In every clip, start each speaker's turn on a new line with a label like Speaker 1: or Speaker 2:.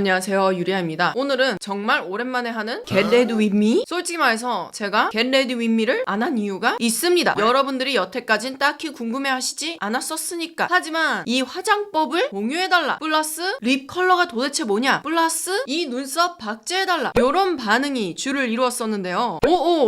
Speaker 1: 안녕하세요, 유리아입니다. 오늘은 정말 오랜만에 하는 Get Ready With Me? 솔직히 말해서 제가 Get Ready With Me를 안 한 이유가 있습니다. 여러분들이 여태까진 딱히 궁금해하시지 않았었으니까. 하지만 이 화장법을 공유해달라, 플러스 립 컬러가 도대체 뭐냐, 플러스 이 눈썹 박제해달라, 요런 반응이 주를 이루었었는데요.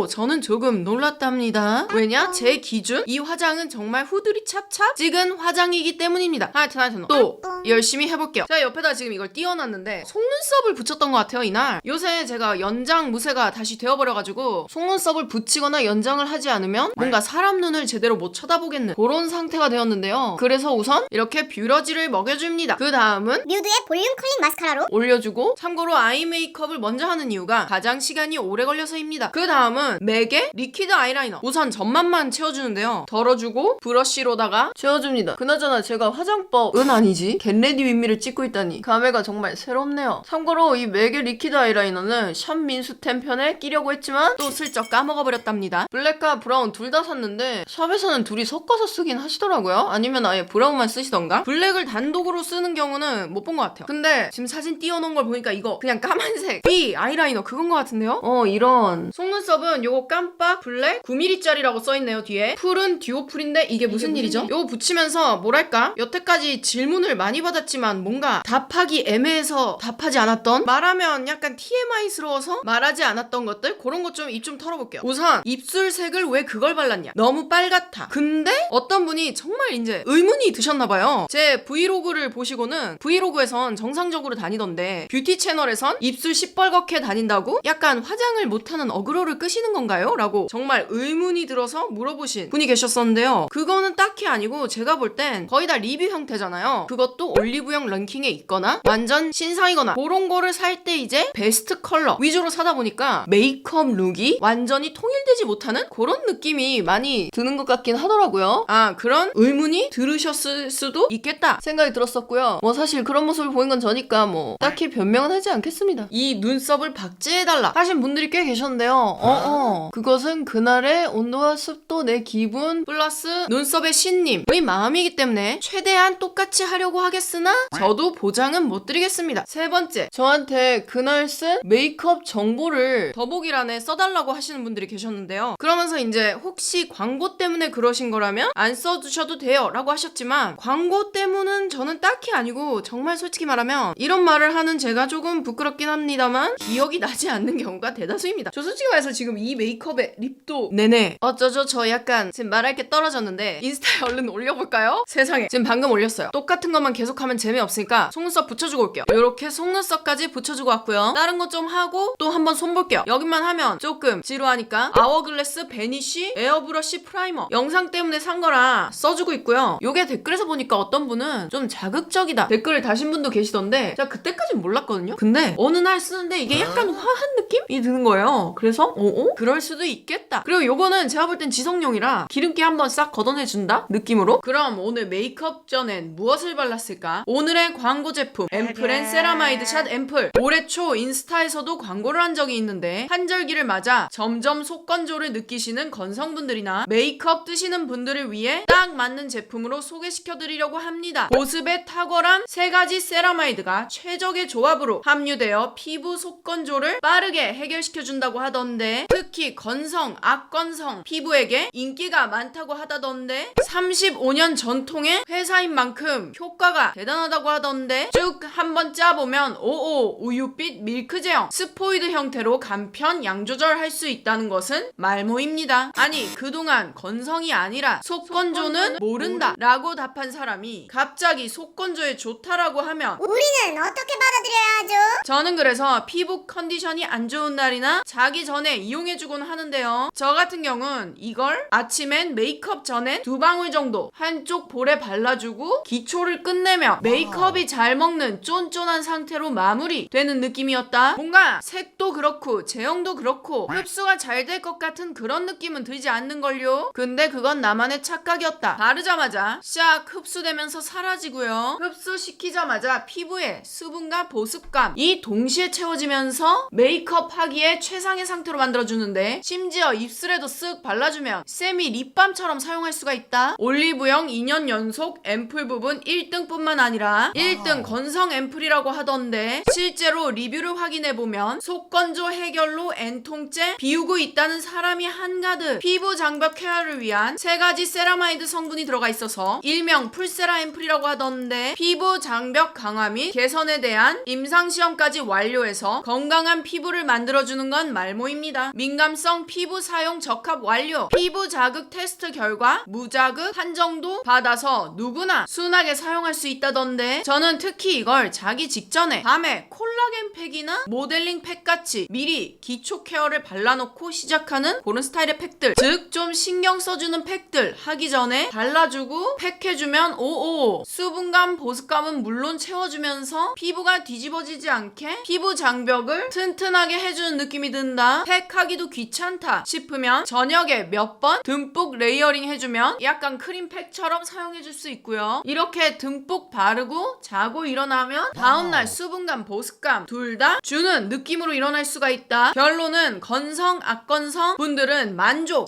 Speaker 1: 저는 조금 놀랐답니다. 왜냐? 제 기준 이 화장은 정말 후드리 찹찹 찍은 화장이기 때문입니다. 하여튼 또 열심히 해볼게요. 제가 옆에다 지금 이걸 띄워놨는데 속눈썹을 붙였던 것 같아요, 이날. 요새 제가 연장 무새가 다시 되어버려가지고 속눈썹을 붙이거나 연장을 하지 않으면 뭔가 사람 눈을 제대로 못 쳐다보겠는 그런 상태가 되었는데요. 그래서 우선 이렇게 뷰러지를 먹여줍니다. 그 다음은
Speaker 2: 뮤드의 볼륨 컬링 마스카라로
Speaker 1: 올려주고, 참고로 아이 메이크업을 먼저 하는 이유가 가장 시간이 오래 걸려서입니다. 그 다음은 맥의 리퀴드 아이라이너, 우선 점막만 채워주는데요. 덜어주고 브러쉬로다가 채워줍니다. 그나저나 제가 화장법은 아니지 Get Ready With Me를 찍고 있다니 감회가 정말 새롭네요. 참고로 이 맥의 리퀴드 아이라이너는 샵 민수템 편에 끼려고 했지만 또 슬쩍 까먹어버렸답니다. 블랙과 브라운 둘 다 샀는데 샵에서는 둘이 섞어서 쓰긴 하시더라고요. 아니면 아예 브라운만 쓰시던가. 블랙을 단독으로 쓰는 경우는 못 본 것 같아요. 근데 지금 사진 띄워놓은 걸 보니까 이거 그냥 까만색 B 아이라이너 그건 것 같은데요? 이런 속눈썹은 요거 깜빡 블랙 9mm짜리라고 써있네요. 뒤에 풀은 듀오풀인데 이게 무슨 일이죠? 요거 붙이면서 뭐랄까, 여태까지 질문을 많이 받았지만 뭔가 답하기 애매해서 답하지 않았던, 말하면 약간 TMI스러워서 말하지 않았던 것들, 그런 것 좀 입 좀 털어볼게요. 우선 입술색을 왜 그걸 발랐냐, 너무 빨갛다. 근데 어떤 분이 정말 이제 의문이 드셨나봐요. 제 브이로그를 보시고는 브이로그에선 정상적으로 다니던데 뷰티 채널에선 입술 시뻘겋게 다닌다고 약간 화장을 못하는 어그로를 끄시는 건가요? 라고 정말 의문이 들어서 물어보신 분이 계셨었는데요. 그거는 딱히 아니고 제가 볼 땐 거의 다 리뷰 형태잖아요. 그것도 올리브영 ran킹에 있거나 완전 신상이거나 그런 거를 살 때 이제 베스트 컬러 위주로 사다 보니까 메이크업 룩이 완전히 통일되지 못하는 그런 느낌이 많이 드는 것 같긴 하더라고요. 그런 의문이 들으셨을 수도 있겠다 생각이 들었었고요. 사실 그런 모습을 보인 건 저니까 딱히 변명은 하지 않겠습니다. 이 눈썹을 박제해달라 하신 분들이 꽤 계셨는데요. 그것은 그날의 온도와 습도, 내 기분 플러스 눈썹의 신님의 마음이기 때문에 최대한 똑같이 하려고 하겠으나 저도 보장은 못 드리겠습니다. 세 번째, 저한테 그날 쓴 메이크업 정보를 더보기란에 써달라고 하시는 분들이 계셨는데요. 그러면서 이제 혹시 광고 때문에 그러신 거라면 안 써주셔도 돼요 라고 하셨지만, 광고 때문은 저는 딱히 아니고 정말 솔직히 말하면 이런 말을 하는 제가 조금 부끄럽긴 합니다만 기억이 나지 않는 경우가 대다수입니다. 저 솔직히 말해서 지금 이 메이크업에 립도 네네 어쩌죠, 저 약간 지금 말할 게 떨어졌는데 인스타에 얼른 올려볼까요? 세상에, 지금 방금 올렸어요. 똑같은 것만 계속하면 재미없으니까 속눈썹 붙여주고 올게요. 이렇게 속눈썹까지 붙여주고 왔고요. 다른 거 좀 하고 또 한번 손 볼게요. 여기만 하면 조금 지루하니까 아워글래스 베니쉬 에어브러쉬 프라이머 영상 때문에 산 거라 써주고 있고요. 요게 댓글에서 보니까 어떤 분은 좀 자극적이다 댓글을 다신 분도 계시던데 제가 그때까진 몰랐거든요. 근데 어느 날 쓰는데 이게 약간 화한 느낌이 드는 거예요. 그래서 그럴 수도 있겠다. 그리고 요거는 제가 볼 땐 지성용이라 기름기 한번 싹 걷어내준다 느낌으로. 그럼 오늘 메이크업 전엔 무엇을 발랐을까? 오늘의 광고 제품 앰플 앤 세라마이드 샷 앰플. 올해 초 인스타에서도 광고를 한 적이 있는데 한절기를 맞아 점점 속건조를 느끼시는 건성분들이나 메이크업 뜨시는 분들을 위해 딱 맞는 제품으로 소개시켜드리려고 합니다. 보습에 탁월한 세 가지 세라마이드가 최적의 조합으로 함유되어 피부 속건조를 빠르게 해결시켜준다고 하던데, 특히 건성, 악건성 피부에게 인기가 많다고 하다던데, 35년 전통의 회사인 만큼 효과가 대단하다고 하던데, 쭉 한번 짜보면 우유빛 밀크 제형 스포이드 형태로 간편 양 조절할 수 있다는 것은 말모입니다. 아니, 그동안 건성이 아니라 속건조는 모른다 라고 답한 사람이 갑자기 속건조에 좋다라고 하면
Speaker 2: 우리는 어떻게 받아들여야 하죠?
Speaker 1: 저는 그래서 피부 컨디션이 안 좋은 날이나 자기 전에 이용해주곤 하는데요. 저 같은 경우는 이걸 아침엔 메이크업 전엔 2방울 정도 한쪽 볼에 발라주고 기초를 끝내며 메이크업이 잘 먹는 쫀쫀한 상태로 마무리되는 느낌이었다. 뭔가 색도 그렇고 제형도 그렇고 흡수가 잘 될 것 같은 그런 느낌은 들지 않는걸요. 근데 그건 나만의 착각이었다. 바르자마자 샥 흡수되면서 사라지고요. 흡수시키자마자 피부에 수분과 보습감, 이 균이 동시에 채워지면서 메이크업 하기에 최상의 상태로 만들어주는데 심지어 입술에도 쓱 발라주면 세미 립밤처럼 사용할 수가 있다. 올리브영 2년 연속 앰플 부분 1등뿐만 아니라 1등 건성 앰플이라고 하던데 실제로 리뷰를 확인해보면 속건조 해결로 N통째 비우고 있다는 사람이 한가득. 피부 장벽 케어를 위한 3가지 세라마이드 성분이 들어가 있어서 일명 풀세라 앰플이라고 하던데 피부 장벽 강화 및 개선에 대한 임상시험까지 완료해서 건강한 피부를 만들어주는 건 말모입니다. 민감성 피부 사용 적합 완료. 피부 자극 테스트 결과 무자극 판정도 받아서 누구나 순하게 사용할 수 있다던데 저는 특히 이걸 자기 직전에 밤에 콜라겐 팩이나 모델링 팩같이 미리 기초 케어를 발라놓고 시작하는 그런 스타일의 팩들, 즉 좀 신경 써주는 팩들 하기 전에 발라주고 팩해주면 오오 수분감 보습감은 물론 채워주면서 피부가 뒤집어지지 않게 피부 장벽을 튼튼하게 해주는 느낌이 든다. 팩하기도 귀찮다 싶으면 저녁에 몇 번 듬뿍 레이어링 해주면 약간 크림팩처럼 사용해줄 수 있고요. 이렇게 듬뿍 바르고 자고 일어나면 다음날 수분감 보습감 둘 다 주는 느낌으로 일어날 수가 있다. 결론은 건성 악건성 분들은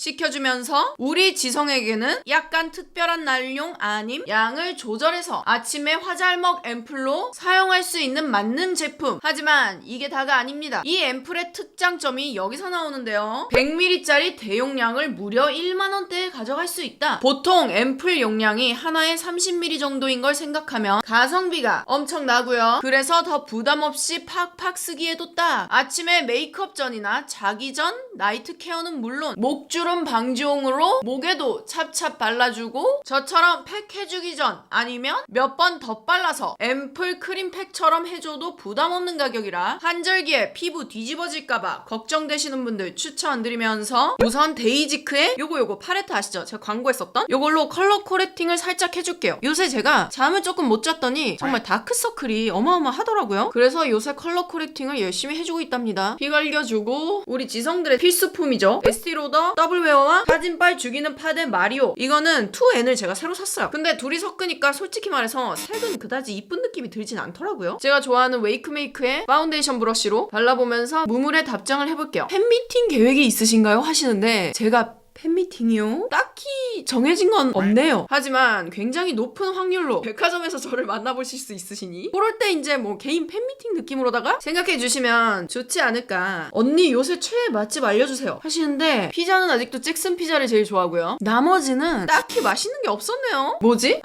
Speaker 1: 만족시켜주면서 우리 지성에게는 약간 특별한 날용 아님 양을 조절해서 아침에 화잘먹 앰플로 사용할 수 있는 만능 제품. 하지만 이게 다가 아닙니다. 이 앰플의 특장점이 여기서 나오는데요. 100ml짜리 대용량을 무려 1만원대에 가져갈 수 있다. 보통 앰플 용량이 하나에 30ml 정도인 걸 생각하면 가성비가 엄청나고요. 그래서 더 부담없이 팍팍 쓰기에도 딱. 아침에 메이크업 전이나 자기 전 나이트 케어는 물론 목주름 방지용으로 목에도 찹찹 발라주고 저처럼 팩 해주기 전 아니면 몇 번 더 발라서 앰플 크림팩처럼 해줘도 부담 없는 가격이라 한절기에 피부 뒤집어질까봐 걱정되시는 분들 추천드리면서 우선 데이지크의 요거 팔레트 아시죠? 제가 광고했었던 요걸로 컬러 코렉팅을 살짝 해줄게요. 요새 제가 잠을 조금 못 잤더니 정말 다크서클이 어마어마하더라고요. 그래서 요새 컬러 코렉팅을 열심히 해주고 있답니다. 피 갈겨주고 우리 지성들의 필수품이죠. 에스티로더 더블웨어와 사진빨 죽이는 파데 마리오. 이거는 2N을 제가 새로 샀어요. 근데 둘이 섞으니까 솔직히 말해서 색은 그다지 이쁜 느낌이 들진 않더라고요. 제가 좋아하는 웨이크메이크의 파운데이션 브러쉬로 발라보면서 무물의 답장을 해볼게요. 팬미팅 계획이 있으신가요? 하시는데 제가 팬미팅이요? 딱히 정해진 건 없네요. 하지만 굉장히 높은 확률로 백화점에서 저를 만나보실 수 있으시니 그럴 때 이제 뭐 개인 팬미팅 느낌으로다가 생각해주시면 좋지 않을까. 언니 요새 최애 맛집 알려주세요 하시는데 피자는 아직도 잭슨 피자를 제일 좋아하고요. 나머지는 딱히 맛있는 게 없었네요. 뭐지?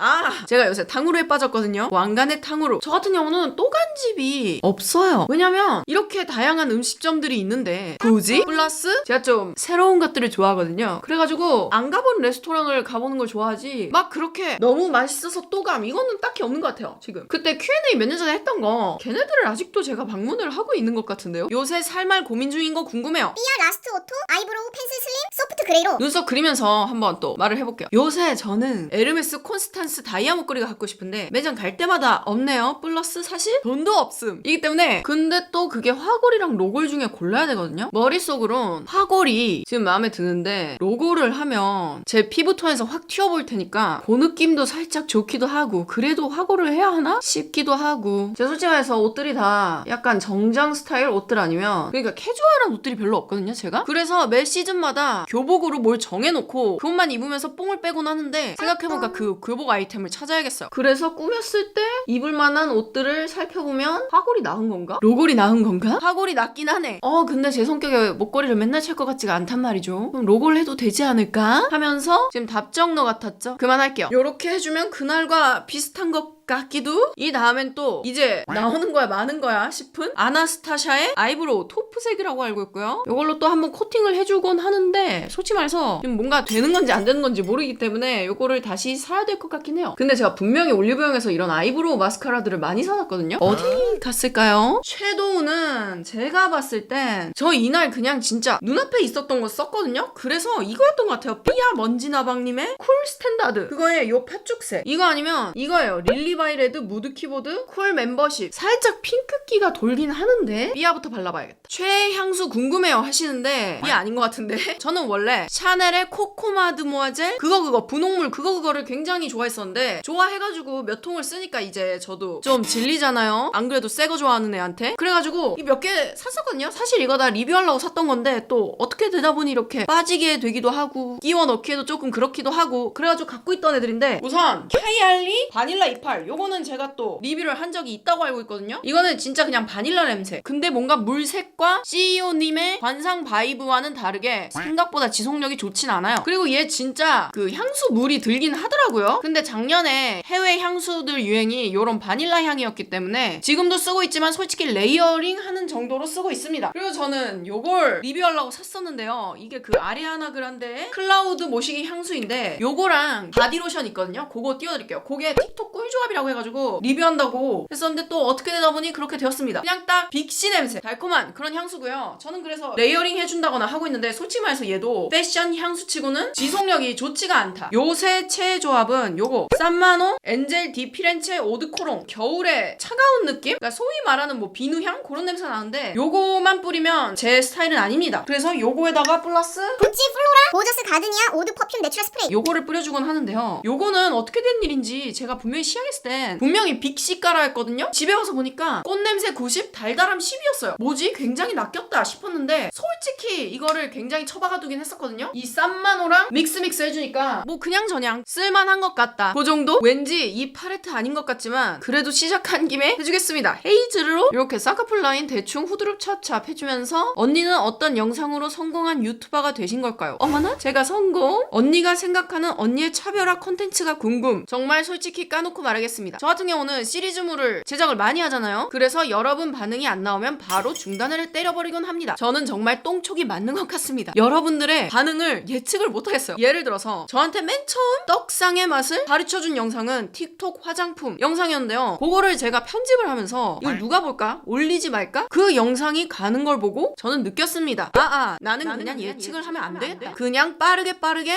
Speaker 1: 제가 요새 탕후루에 빠졌거든요. 왕간의 탕후루. 저 같은 경우는 또간집이 없어요. 왜냐면 이렇게 다양한 음식점들이 있는데 굳이? 플러스 제가 좀 새로운 것들을 좋아하거든요. 그래가지고 안 가본 레스토랑을 가보는 걸 좋아하지 막 그렇게 너무 맛있어서 또감 이거는 딱히 없는 것 같아요. 지금 그때 Q&A 몇 년 전에 했던 거 걔네들을 아직도 제가 방문을 하고 있는 것 같은데요. 요새 살말 고민 중인 거 궁금해요.
Speaker 2: 삐아 라스트 오토 아이브로우 펜슬 슬림 소프트 그레이로
Speaker 1: 눈썹 그리면서 한번 또 말을 해볼게요. 요새 저는 에르메스 콘스탄스 다이아 목걸이가 갖고 싶은데 매장 갈 때마다 없네요. 플러스 사실 돈도 없음. 이기 때문에 근데 또 그게 화골이랑 로골 중에 골라야 되거든요. 머릿속으론 화골이 지금 마음에 드는데 로고를 하면 제 피부톤에서 확 튀어볼 테니까 그 느낌도 살짝 좋기도 하고 그래도 화고를 해야 하나 싶기도 하고. 제가 솔직히 말해서 옷들이 다 약간 정장 스타일 옷들 아니면 그러니까 캐주얼한 옷들이 별로 없거든요 제가. 그래서 매 시즌마다 교복으로 뭘 정해놓고 그것만 입으면서 뽕을 빼곤 하는데 생각해보니까 그 교복 아이템을 찾아야겠어요. 그래서 꾸몄을 때 입을 만한 옷들을 살펴보면 화골이 나은 건가? 로골이 나은 건가? 화골이 낫긴 하네. 근데 제 성격에 목걸이를 맨날 찰 것 같지가 않단 말이죠. 그럼 로골 해도 되지 않을까? 하면서 지금 답정너 같았죠? 그만할게요. 요렇게 해주면 그날과 비슷한 것 같기도? 이 다음엔 또 이제 나오는 거야 마는 거야 싶은 아나스타샤의 아이브로우 토프색이라고 알고 있고요. 요걸로 또 한번 코팅을 해주곤 하는데 솔직히 말해서 지금 뭔가 되는 건지 안 되는 건지 모르기 때문에 요거를 다시 사야 될 것 같긴 해요. 근데 제가 분명히 올리브영에서 이런 아이브로우 마스카라들을 많이 사놨거든요. 어디 갔을까요? 섀도우는 제가 봤을 땐 저 이날 그냥 진짜 눈앞에 있었던 거 썼거든요. 그래서 이거였던 것 같아요. 삐아 먼지나방님의 쿨 스탠다드. 그거에 요 팥죽색. 이거 아니면 이거예요. 릴리 바이 레드 무드 키보드 쿨 멤버십. 살짝 핑크기가 돌긴 하는데 삐아부터 발라봐야겠다. 최애 향수 궁금해요 하시는데 삐아 아닌 것 같은데 저는 원래 샤넬의 코코마드모아젤 그거 분홍물 그거를 굉장히 좋아했었는데 좋아해가지고 몇 통을 쓰니까 이제 저도 좀 질리잖아요. 안 그래도 새 거 좋아하는 애한테. 그래가지고 이 몇 개 샀었거든요. 사실 이거 다 리뷰하려고 샀던 건데 또 어떻게 되다 보니 이렇게 빠지게 되기도 하고 끼워 넣기에도 조금 그렇기도 하고 그래가지고 갖고 있던 애들인데 우선 카이알리 바닐라 이팔 요거는 제가 또 리뷰를 한 적이 있다고 알고 있거든요. 이거는 진짜 그냥 바닐라 냄새. 근데 뭔가 물색과 CEO님의 관상 바이브와는 다르게 생각보다 지속력이 좋진 않아요. 그리고 얘 진짜 그 향수 물이 들긴 하더라고요. 근데 작년에 해외 향수들 유행이 요런 바닐라 향이었기 때문에 지금도 쓰고 있지만 솔직히 레이어링 하는 정도로 쓰고 있습니다. 그리고 저는 요걸 리뷰하려고 샀었는데요. 이게 그 아리아나 그란데의 클라우드 모시기 향수인데 요거랑 바디로션 있거든요. 그거 띄워드릴게요. 그게 틱톡 꿀조합이라고 해가지고 리뷰한다고 했었는데 또 어떻게 되다 보니 그렇게 되었습니다. 그냥 딱 빅시 냄새 달콤한 그런 향수고요. 저는 그래서 레이어링 해준다거나 하고 있는데 솔직히 말해서 얘도 패션 향수치고는 지속력이 좋지가 않다. 요새 최애 조합은 요거 산마노 엔젤 디 피렌체 오드코롱. 겨울에 차가운 느낌? 그러니까 소위 말하는 뭐 비누향? 그런 냄새 나는데 요거만 뿌리면 제 스타일은 아닙니다. 그래서 요거에다가 플러스
Speaker 2: 구찌 플로라 보저스 가드니아 오드 퍼퓸 내추럴 스프레이.
Speaker 1: 요거를 뿌려주곤 하는데요. 요거는 어떻게 된 일인지 제가 분명히 시향했을 땐 분명히 빅시 까라 했거든요. 집에 와서 보니까 꽃냄새 90, 달달함 10이었어요. 뭐지? 굉장히 낚였다 싶었는데 솔직히 이거를 굉장히 처박아두긴 했었거든요. 이 쌈마노랑 믹스 해주니까 뭐 그냥 저냥 쓸만한 것 같다. 그 정도? 왠지 이 팔레트 아닌 것 같지만 그래도 시작한 김에 해주겠습니다. 헤이즐로 이렇게 쌍꺼풀 라인 대충 후드릅 찹찹 해주면서 언니는 어떤 영상으로 성공한 유튜버가 되신 걸까요? 어머나? 제가 성공? 언니가 생각하는 언니의 차별화 콘텐츠가 궁금. 정말 솔직히 까놓고 말하겠습니다. 저 같은 경우는 시리즈물을 제작을 많이 하잖아요. 그래서 여러분 반응이 안 나오면 바로 중단을 때려버리곤 합니다. 저는 정말 똥촉이 맞는 것 같습니다. 여러분들의 반응을 예측을 못하겠어요. 예를 들어서 저한테 맨 처음 떡상의 맛을 가르쳐준 영상은 틱톡 화장품 영상이었는데요. 그거를 제가 편집을 하면서 이걸 누가 볼까? 올리지 말까? 그 영상이 가는 걸 보고 저는 느꼈습니다. 나는 그냥 예측을 하면 안 되겠다. 그냥 빠르게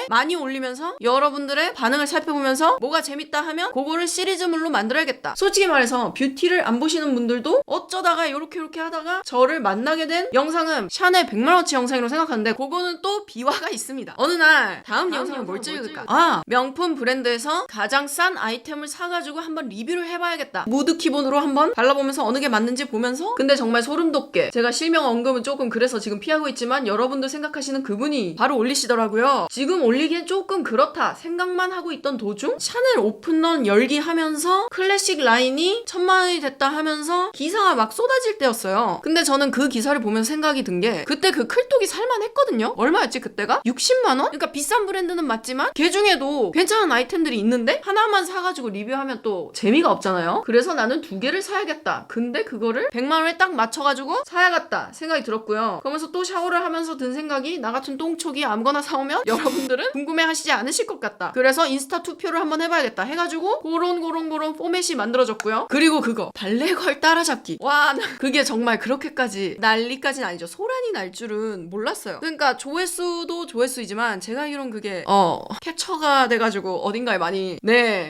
Speaker 1: 많이 올리면서 여러분들의 반응을 살펴보면서 뭐가 재밌다 하면 그거를 시리즈물로 만들어야겠다. 솔직히 말해서 뷰티를 안 보시는 분들도 어쩌다가 요렇게 하다가 저를 만나게 된 영상은 샤넬 100만원치 영상으로 생각하는데 그거는 또 비화가 있습니다. 어느 날 다음 영상을 뭘 찍을까? 명품 브랜드에서 가장 싼 아이템을 사가지고 한번 리뷰를 해봐야겠다. 무드 기본으로 한번 발라보면서 어느 게 맞는지 보면서 근데 정말 소름 돋게 제가 실명 언급은 조금 그래서 지금 피하고 있지만 여러분들 생각하시는 그분이 바로 올리시더라고요. 지금 올리기엔 조금 그렇다 생각만 하고 있던 도중 샤넬 오픈런 열기 하면서 클래식 라인이 1000만원이 됐다 하면서 기사가 막 쏟아질 때였어요. 근데 저는 그 기사를 보면서 생각이 든 게 그때 그 클톡이 살만했거든요. 얼마였지 그때가? 60만원? 그러니까 비싼 브랜드는 맞지만 걔 중에도 괜찮은 아이템들이 있는데 하나만 사가지고 리뷰하면 또 재미가 없잖아요. 그래서 나는 2개를 사야겠다. 근데 그거를 100만원에 딱 맞춰가지고 사야겠다 생각이 들었고요. 그러면서 또 샤워를 하면서 든 생각이 나 같은 똥촉이 아무거나 사오면 여러분들은 궁금해하시지 않으실 것 같다. 그래서 인스타 투표를 한번 해봐야겠다 해가지고 그런 포맷이 만들어졌고요. 그리고 그거 발레걸 따라잡기. 와, 나 그게 정말 그렇게까지 난리까지는 아니죠. 소란이 날 줄은 몰랐어요. 그러니까 조회수도 조회수이지만 제가 이런 그게 캡처가 돼가지고 어딘가에 많이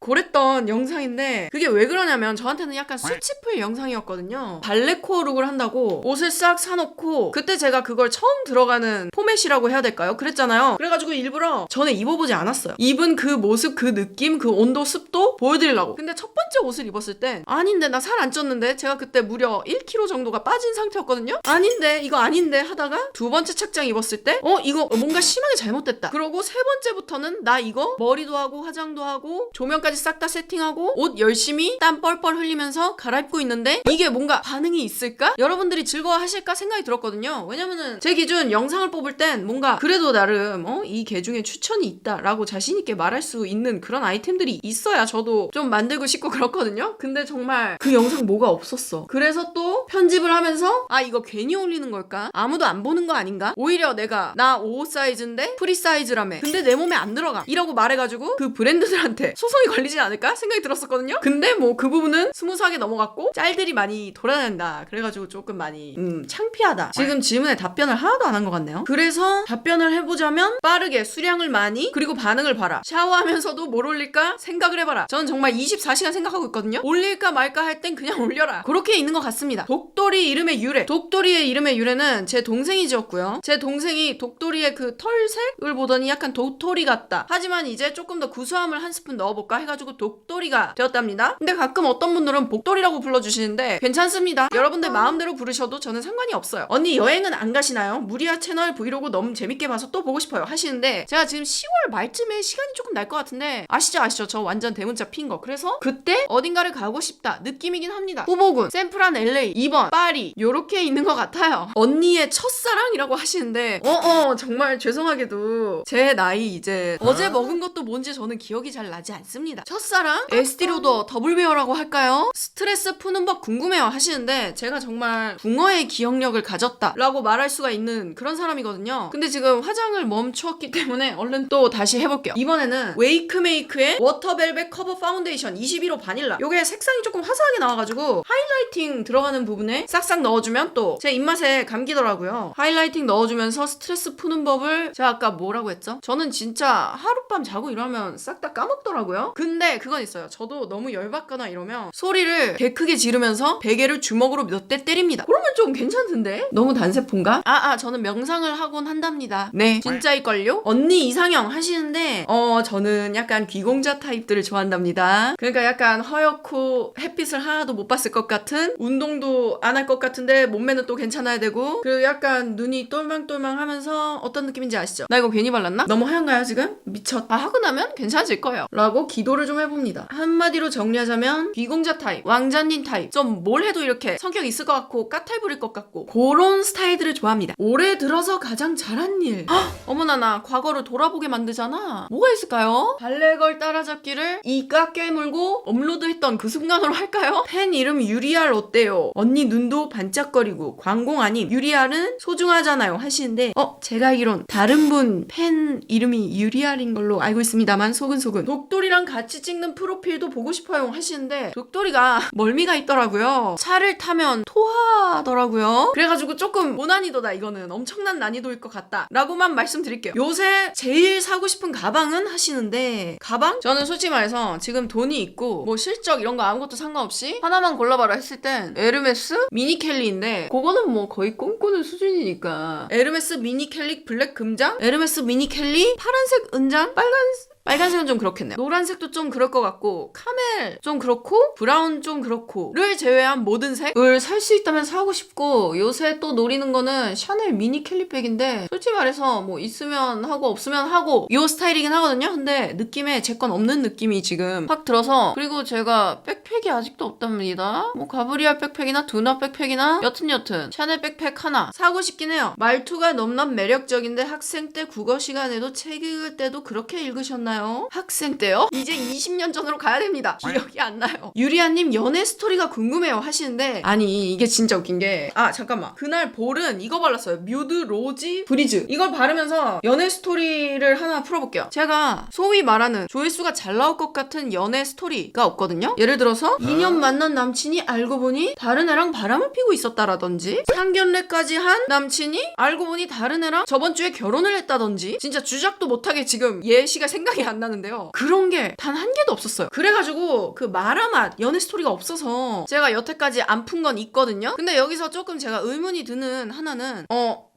Speaker 1: 고랬던 영상인데 그게 왜 그러냐면 저한테는 약간 수치풀 영상이었거든요. 발레코어 룩을 한다고 옷을 싹 사놓고 그때 제가 그걸 처음 들어가는 포맷이라고 해야 될까요? 그랬잖아요. 그래가지고 일부러 전에 입어보지 않았어요. 입은 그 모습, 그 느낌, 그 온도, 습도 보여드리려고. 근데 첫 번째 옷을 입었을 때 아닌데 나 살 안 쪘는데 제가 그때 무려 1kg 정도가 빠진 상태였거든요. 아닌데 이거 아닌데 하다가 두 번째 착장 입었을 때 이거 뭔가 심하게 잘못됐다. 그러고 세 번째부터는 나 이거 머리도 하고 화장도 하고 조명까지 싹 다 세팅하고 옷 열심히 땀 뻘뻘 흘리면서 갈아입고 있는데 이게 뭔가 반응이 있을까? 여러분들이 즐거워하실까 생각이 들었거든요. 왜냐면은 제 기준 영상을 뽑을 땐 뭔가 그래도 나름 이 개 중에 추천이 있다라고 자신있게 말할 수 있는 그런 아이템들이 있어야 저도 좀 만들고 싶고 그렇거든요. 근데 정말 그 영상 뭐가 없었어. 그래서 또 편집을 하면서 이거 괜히 올리는 걸까? 아무도 안 보는 거 아닌가? 오히려 내가 나 55 사이즈인데 프리 사이즈라며 근데 내 몸에 안 들어가 이라고 말해가지고 그 브랜드들한테 소송이 걸리지 않을까 생각이 들었었거든요. 근데 뭐 그 부분은 스무스하게 넘어갔고 짤들이 많이 돌아다닌다 그래가지고 조금 많이 창피하다. 지금 질문에 답변을 하나도 안 한 것 같네요. 그래서 답변을 해보자면 빠르게 수량을 많이 그리고 반응을 봐라. 샤워하면서도 뭘 올릴까 생각을 해봐라. 저는 정말 24 24시간 생각하고 있거든요. 올릴까 말까 할 땐 그냥 올려라. 그렇게 있는 것 같습니다. 독돌이 이름의 유래. 독돌이의 이름의 유래는 제 동생이 지었고요. 제 동생이 독돌이의 그 털색을 보더니 약간 도토리 같다. 하지만 이제 조금 더 구수함을 한 스푼 넣어볼까 해가지고 독돌이가 되었답니다. 근데 가끔 어떤 분들은 복돌이라고 불러주시는데 괜찮습니다. 여러분들 마음대로 부르셔도 저는 상관이 없어요. 언니 여행은 안 가시나요? 무리아 채널 브이로그 너무 재밌게 봐서 또 보고 싶어요 하시는데 제가 지금 10월 말쯤에 시간이 조금 날 것 같은데 아시죠? 저 완전 대문자 핀 거. 그래서 그때 어딘가를 가고 싶다 느낌이긴 합니다. 후보군 샌프란 LA 2번 파리 요렇게 있는 것 같아요. 언니의 첫사랑이라고 하시는데 정말 죄송하게도 제 나이 이제 어제 먹은 것도 뭔지 저는 기억이 잘 나지 않습니다. 첫사랑? 에스티로더 더블베어라고 할까요? 스트레스 푸는 법 궁금해요 하시는데 제가 정말 붕어의 기억력을 가졌다라고 말할 수가 있는 그런 사람이거든요. 근데 지금 화장을 멈추었기 때문에 얼른 또 다시 해볼게요. 이번에는 웨이크메이크의 워터벨벳 커버 파운데이션 21호 바닐라. 요게 색상이 조금 화사하게 나와가지고 하이라이팅 들어가는 부분에 싹싹 넣어주면 또 제 입맛에 감기더라고요. 하이라이팅 넣어주면서 스트레스 푸는 법을 제가 아까 뭐라고 했죠? 저는 진짜 하룻밤 자고 이러면 싹 다 까먹더라고요. 근데 그건 있어요. 저도 너무 열받거나 이러면 소리를 개 크게 지르면서 베개를 주먹으로 몇 대 때립니다. 그러면 좀 괜찮던데? 너무 단세포인가? 저는 명상을 하곤 한답니다. 네, 진짜일걸요? 언니 이상형 하시는데 저는 약간 귀공자 타입들을 좋아한답니다. 그러니까 약간 허옇고 햇빛을 하나도 못 봤을 것 같은, 운동도 안 할 것 같은데 몸매는 또 괜찮아야 되고, 그리고 약간 눈이 똘망똘망 하면서 어떤 느낌인지 아시죠? 나 이거 괜히 발랐나? 너무 하얀가요 지금? 미쳤. 하고 나면 괜찮아질 거예요 라고 기도를 좀 해봅니다. 한마디로 정리하자면 귀공자 타입, 왕자님 타입, 좀 뭘 해도 이렇게 성격 있을 것 같고 까탈 부릴 것 같고 그런 스타일들을 좋아합니다. 올해 들어서 가장 잘한 일. 어머나, 나 과거를 돌아보게 만들잖아. 뭐가 있을까요? 발레걸 따라잡기를 이까 깨물고 업로드했던 그 순간으로 할까요? 팬 이름 유리알 어때요? 언니 눈도 반짝거리고 광공 아님 유리알은 소중하잖아요 하시는데 제가 알기론 다른 분 팬 이름이 유리알인 걸로 알고 있습니다만 소근소근. 독돌이랑 같이 찍는 프로필도 보고 싶어요 하시는데 독돌이가 멀미가 있더라고요. 차를 타면 토하더라고요. 그래가지고 조금 고난이도다, 이거는 엄청난 난이도일 것 같다 라고만 말씀드릴게요. 요새 제일 사고 싶은 가방은 하시는데, 가방? 저는 솔직히 말해서 지금 돈이 있고 뭐 실적 이런 거 아무것도 상관없이 하나만 골라봐라 했을 땐 에르메스 미니켈리인데, 그거는 뭐 거의 꿈꾸는 수준이니까 에르메스 미니켈리 블랙 금장, 에르메스 미니켈리 파란색 은장, 빨간색은 좀 그렇겠네요. 노란색도 좀 그럴 것 같고, 카멜 좀 그렇고, 브라운 좀 그렇고를 제외한 모든 색을 살 수 있다면 사고 싶고, 요새 또 노리는 거는 샤넬 미니 캘리백인데 솔직히 말해서 뭐 있으면 하고 없으면 하고 요 스타일이긴 하거든요. 근데 느낌에 제 건 없는 느낌이 지금 확 들어서. 그리고 제가 백팩이 아직도 없답니다. 뭐 가브리엘 백팩이나 두나 백팩이나 여튼 샤넬 백팩 하나 사고 싶긴 해요. 말투가 넘넘 매력적인데 학생 때 국어 시간에도 책 읽을 때도 그렇게 읽으셨나요? 학생 때요? 이제 20년 전으로 가야 됩니다. 기억이 안 나요. 유리아님 연애 스토리가 궁금해요 하시는데, 아니 이게 진짜 웃긴 게, 잠깐만, 그날 볼은 이거 발랐어요. 뮤드 로지 브리즈. 이걸 바르면서 연애 스토리를 하나 풀어볼게요. 제가 소위 말하는 조회수가 잘 나올 것 같은 연애 스토리가 없거든요. 예를 들어서 2년 만난 남친이 알고 보니 다른 애랑 바람을 피고 있었다라든지, 상견례까지 한 남친이 알고 보니 다른 애랑 저번 주에 결혼을 했다든지, 진짜 주작도 못하게 지금 예시가 생각이 안 나는데요. 그런 게 단 한 개도 없었어요. 그래가지고 그 마라맛 연애 스토리가 없어서 제가 여태까지 안 푼 건 있거든요. 근데 여기서 조금 제가 의문이 드는 하나는,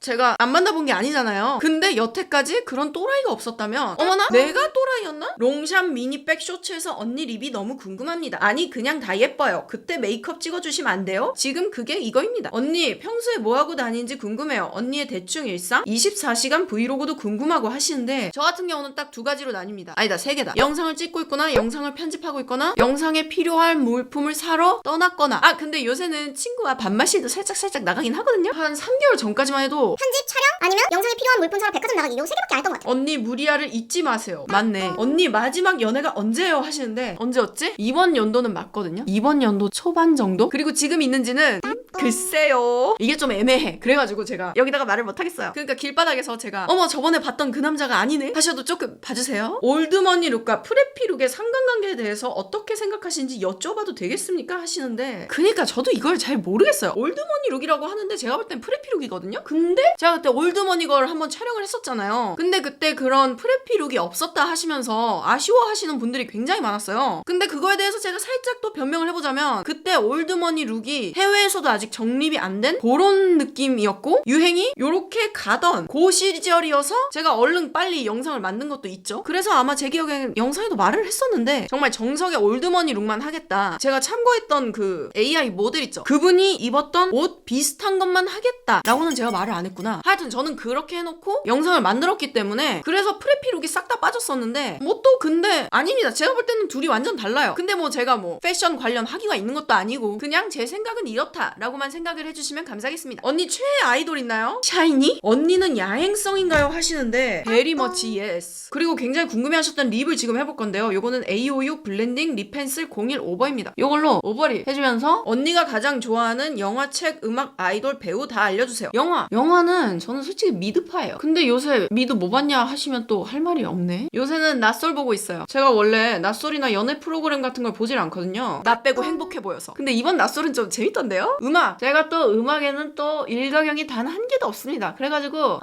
Speaker 1: 제가 안 만나본 게 아니잖아요. 근데 여태까지 그런 또라이가 없었다면, 어머나? 내가 또라이였나? 롱샵 미니백 쇼츠에서 언니 립이 너무 궁금합니다. 아니 그냥 다 예뻐요. 그때 메이크업 찍어주시면 안 돼요? 지금 그게 이거입니다. 언니 평소에 뭐하고 다니는지 궁금해요. 언니의 대충 일상? 24시간 브이로그도 궁금하고 하시는데, 저 같은 경우는 딱 두 가지로 나뉩니다. 아니다, 세 개다. 영상을 찍고 있거나 영상을 편집하고 있거나 영상에 필요할 물품을 사러 떠났거나. 근데 요새는 친구와 밥 마실도 살짝 나가긴 하거든요. 한 3개월 전까지만 해도
Speaker 2: 편집, 촬영, 아니면 영상에 필요한 물품 사러 백화점 나가기, 요 세 개밖에 안 했던 것 같아요.
Speaker 1: 언니 무리아를 잊지 마세요. 맞네. 언니 마지막 연애가 언제예요 하시는데, 언제였지? 이번 연도는 맞거든요. 이번 연도 초반 정도? 그리고 지금 있는지는 글쎄요. 이게 좀 애매해. 그래가지고 제가 여기다가 말을 못하겠어요. 그러니까 길바닥에서 제가 어머 저번에 봤던 그 남자가 아니네 하셔도 조금 봐주세요. 올드머니 룩과 프레피 룩의 상관관계에 대해서 어떻게 생각하시는지 여쭤봐도 되겠습니까? 하시는데 그니까 저도 이걸 잘 모르겠어요. 올드머니 룩이라고 하는데 제가 볼 땐 프레피 룩이거든요? 근데 제가 그때 올드머니 걸 한번 촬영을 했었잖아요. 근데 그때 그런 프레피 룩이 없었다 하시면서 아쉬워하시는 분들이 굉장히 많았어요. 근데 그거에 대해서 제가 살짝 또 변명을 해보자면 그때 올드머니 룩이 해외에서도 아직 정립이 안 된 그런 느낌이었고 유행이 요렇게 가던 그 시절이어서 제가 얼른 빨리 영상을 만든 것도 있죠. 그래서 아마 제 기억엔 영상에도 말을 했었는데 정말 정석의 올드머니 룩만 하겠다. 제가 참고했던 그 AI 모델 있죠. 그분이 입었던 옷 비슷한 것만 하겠다 라고는 제가 말을 안 했구나. 하여튼 저는 그렇게 해놓고 영상을 만들었기 때문에 그래서 프레피 룩이 싹 다 빠졌었는데 뭐 또 근데 아닙니다. 제가 볼 때는 둘이 완전 달라요. 근데 뭐 제가 뭐 패션 관련 학위가 있는 것도 아니고 그냥 제 생각은 이렇다 라고만 생각을 해주시면 감사하겠습니다. 언니 최애 아이돌 있나요? 샤이니? 언니는 야행성인가요? 하시는데 very much yes. 그리고 굉장히 궁금해하셨던 립을 지금 해볼 건데요. 요거는 A56 블렌딩 립 펜슬 01 오버입니다. 요걸로 오버립 해주면서 언니가 가장 좋아하는 영화, 책, 음악, 아이돌, 배우 다 알려주세요. 영화는 저는 솔직히 미드파예요. 근데 요새 미드 뭐 봤냐 하시면 또 할 말이 없네. 요새는 낯설 보고 있어요. 제가 원래 낯설이나 연애 프로그램 같은 걸 보질 않거든요. 나 빼고 행복해 보여서. 근데 이번 낯설은 좀 재밌던데요? 음악! 제가 또 음악에는 또 일가견이 단 한 개도 없습니다. 그래가지고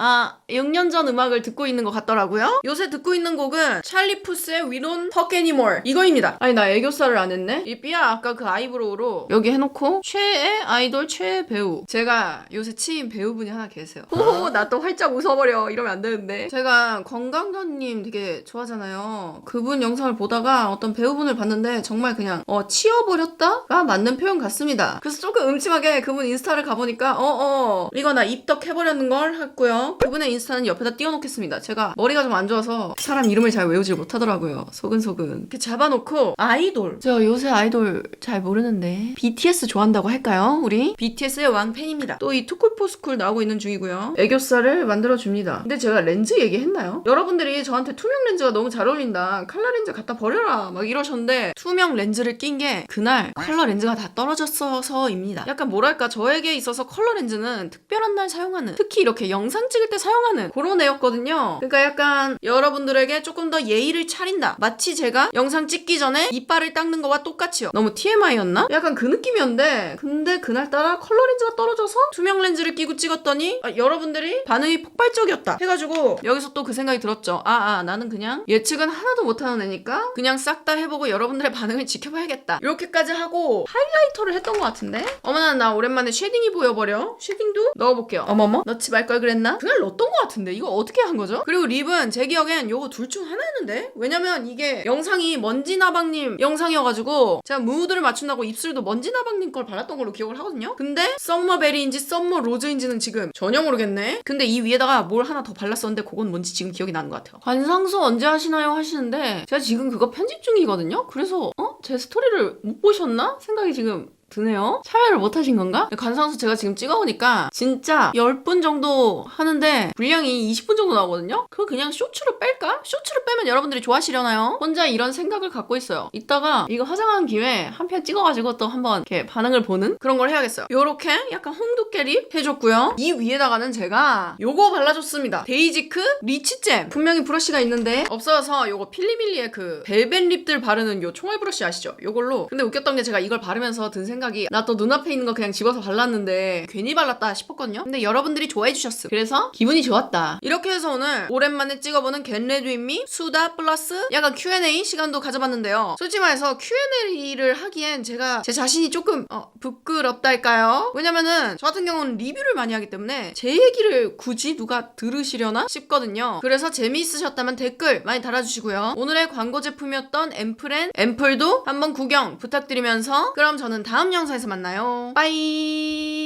Speaker 1: 6년 전 음악을 듣고 있는 것 같더라고요. 요새 듣고 있는 곡은 찰리 푸스의 We Don't Talk Anymore 이거입니다. 아니 나 애교살을 안 했네? 이 삐아 아까 그 아이브로우로 여기 해놓고 최애 아이돌 최애 배우. 제가 요새 치인 배우분이 하나 계세요. 호호 나 또 활짝 웃어버려 이러면 안 되는데. 제가 건강전님 되게 좋아하잖아요. 그분 영상을 보다가 어떤 배우분을 봤는데 정말 그냥 치여버렸다가 맞는 표현 같습니다. 그래서 조금 음침하게 그분 인스타를 가보니까 이거 나 입덕 해버렸는 걸 했고요. 그분의 인스타는 옆에다 띄워놓겠습니다. 제가 머리가 좀 안 좋아서 사람 이름을 잘 외우질 못하더라고요. 소근소근 이렇게 잡아놓고 아이돌 저 요새 아이돌 잘 모르는데 BTS 좋아한다고 할까요? 우리 BTS의 왕팬입니다. 또 이 투쿨포스쿨 나오고 있는 중이고요. 애교살을 만들어줍니다. 근데 제가 렌즈 얘기했나요? 여러분들이 저한테 투명 렌즈가 너무 잘 어울린다. 컬러 렌즈 갖다 버려라 막 이러셨는데 투명 렌즈를 낀 게 그날 컬러 렌즈가 다 떨어졌어서입니다. 약간 뭐랄까 저에게 있어서 컬러 렌즈는 특별한 날 사용하는 특히 이렇게 영상 찍을 때 사용하는 그런 애였거든요. 그러니까 약간 여러분들에게 조금 더 예의를 차린다. 마치 제가 영상 찍기 전에 이빨을 닦는 거와 똑같이요. 너무 TMI였나? 약간 그 느낌이었는데 근데 그날따라 컬러 렌즈가 떨어져서 투명 렌즈를 끼고 찍었더니 여러분들이 반응이 폭발적이었다 해가지고 여기서 또 그 생각이 들었죠. 나는 그냥 예측은 하나도 못하는 애니까 그냥 싹 다 해보고 여러분들의 반응을 지켜봐야겠다. 이렇게까지 하고 하이라이터를 했던 것 같은데 어머나 나 오랜만에 쉐딩이 보여버려. 쉐딩도 넣어볼게요. 어머머 넣지 말 걸 그랬나? 그날 넣었던 것 같은데 이거 어떻게 한 거죠? 그리고 립은 제 기억엔 요거 둘 중 하나였는데 왜냐면 이게 영상이 먼지나방님 영상이어가지고 제가 무드를 맞춘다고 입술도 먼지나방님 걸 발랐던 걸로 기억을 하거든요. 근데 썸머베리인지 썸머로즈인지는 지금 전혀 모르겠네. 근데 이 위에다가 뭘 하나 더 발랐었는데 그건 뭔지 지금 기억이 나는 것 같아요. 관상수 언제 하시나요? 하시는데 제가 지금 그거 편집 중이거든요. 그래서 제 스토리를 못 보셨나? 생각이 지금 드네요. 참여를 못 하신 건가? 관상수 제가 지금 찍어보니까 진짜 10분 정도 하는데 분량이 20분 정도 나오거든요? 그거 그냥 쇼츠로 뺄까? 쇼츠로 빼면 여러분들이 좋아하시려나요? 혼자 이런 생각을 갖고 있어요. 이따가 이거 화장한 김에 한 편 찍어가지고 또 한번 이렇게 반응을 보는 그런 걸 해야겠어요. 요렇게 약간 홍두깨 립 해줬고요. 이 위에다가는 제가 요거 발라줬습니다. 데이지크 리치잼. 분명히 브러쉬가 있는데 없어서 요거 필리밀리의 그 벨벳 립들 바르는 요 총알 브러쉬 아시죠? 요걸로. 근데 웃겼던 게 제가 이걸 바르면서 든 생각이 나 또 눈앞에 있는 거 그냥 집어서 발랐는데 괜히 발랐다 싶었거든요. 근데 여러분들이 좋아해 주셨음. 그래서 기분이 좋았다. 이렇게 해서 오늘 오랜만에 찍어보는 Get Ready With Me 수다 플러스 약간 Q&A 시간도 가져봤는데요. 솔직히 말해서 Q&A를 하기엔 제가 제 자신이 조금 부끄럽달까요? 왜냐면은 저 같은 경우는 리뷰를 많이 하기 때문에 제 얘기를 굳이 누가 들으시려나 싶거든요. 그래서 재미있으셨다면 댓글 많이 달아주시고요. 오늘의 광고 제품이었던 앰플도 한번 구경 부탁드리면서 그럼 저는 다음 영상에서 만나요. 빠이.